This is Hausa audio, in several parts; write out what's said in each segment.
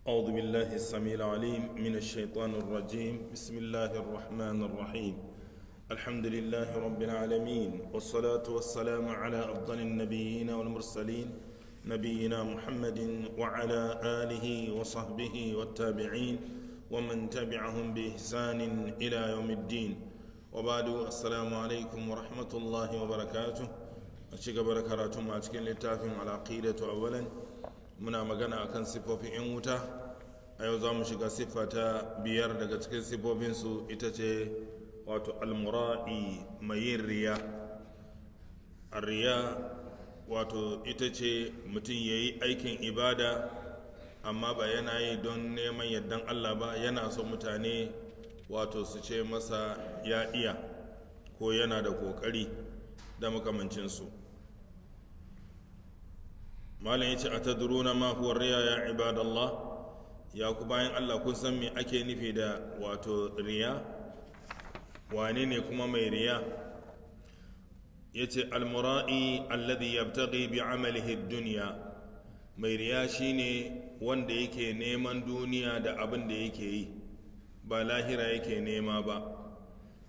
أعوذ بالله السميع العليم من الشيطان الرجيم بسم الله الرحمن الرحيم الحمد لله رب العالمين والصلاة والسلام على أفضل النبيين والمرسلين نبينا محمد وعلى آله وصحبه والتابعين ومن تبعهم بإحسان إلى يوم الدين وبعد السلام عليكم ورحمة الله وبركاته أشيك بركاته ما أتكين للتافهم على عقيدة أولا muna magana akan siffofin 'yan wuta a yau za mu shiga siffa ta biyar daga cikin siffofinsu ita ce wato almura'i mai yin riya riya wato ita ce mutum ya yi aikin ibada amma ba yana yi don neman yardan Allah ba, yana so mutane wato su ce masa ya iya ko yana da kokari da makamancinsu. malam yace atadruna ma huwa riya ya ibadallah, ya ku bayan Allah kun san me ake nufi da wato riya, wane ne kuma mai riya? yace almura'i alladhi yabtaghi bi amalihi ad-dunya, mai riya shine wanda yake neman duniya da abin da yake yi, ba lahira yake nema ba.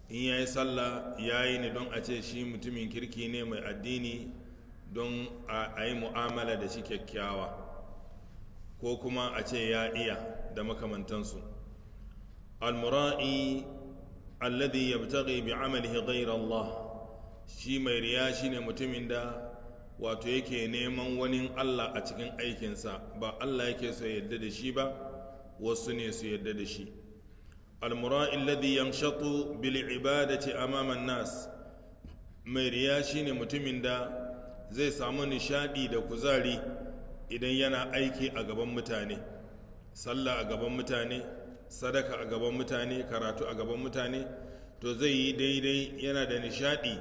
in yayi sallah yayi ne don a ce shi mutumin kirki ne mai addini, don a yi mu'amala da shi kyakkyawa, ko kuma a ce ya iya da makamantansu. almura'i alladhi yabtaghi bi amalihi ghayra Allah, shi mai riya shine mutumin da wato yake neman wani Allah a cikin aikinsa, ba Allah yake so yadda da shi ba, wasu ne su yadda da shi. almura'i alladhi yamshatu bil ibadati amama an-nas, mai riya shine mutumin da zai samu nishadi da kuzari idan yana aiki a gaban mutane, sallah a gaban mutane, sadaka a gaban mutane, karatu a gaban mutane, to zai yi daidai, yana da nishadi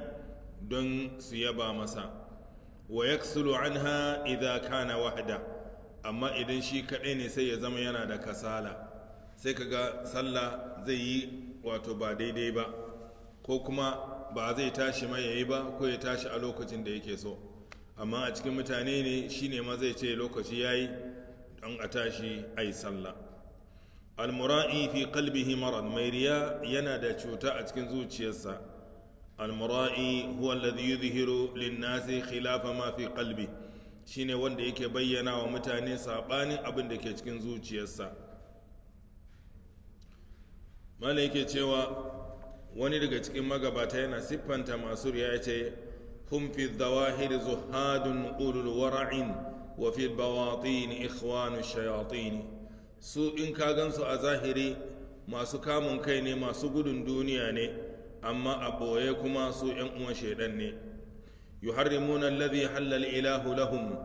don su yaba masa. wa yaksulu anha idha kana wahda, amma idan shi kadai ne sai ya zama yana da kasala, sai kaga sallah zai yi wato ba daidai ba, ko kuma ba zai tashi mai yayi ba, ko ya tashi a lokacin da yake so. amma a cikin mutane ne shine ma zai ce lokaci yayi don a tashi ai sallah. almura'i fi qalbihi marad, mai riya yana da cuta a cikin zuciyarsa. almura'i huwa alladhi yudhihiru lin-nasi khilafa ma fi qalbi, shine wanda yake bayyana wa mutane sabanin abin da ke cikin zuciyarsa. mala yake cewa wani daga cikin magabata yana siffanta masu riya, yace هم في الظواهر زهاد أولو الورع وفي البواطين إخوان الشياطين. su in ka gansu a zahiri masu kamun kai ne, masu gudun duniya ne, amma a ɓoye kuma su ‘yan uwan shaidan ne. yuharrimuna alladhi halal ilahu lahum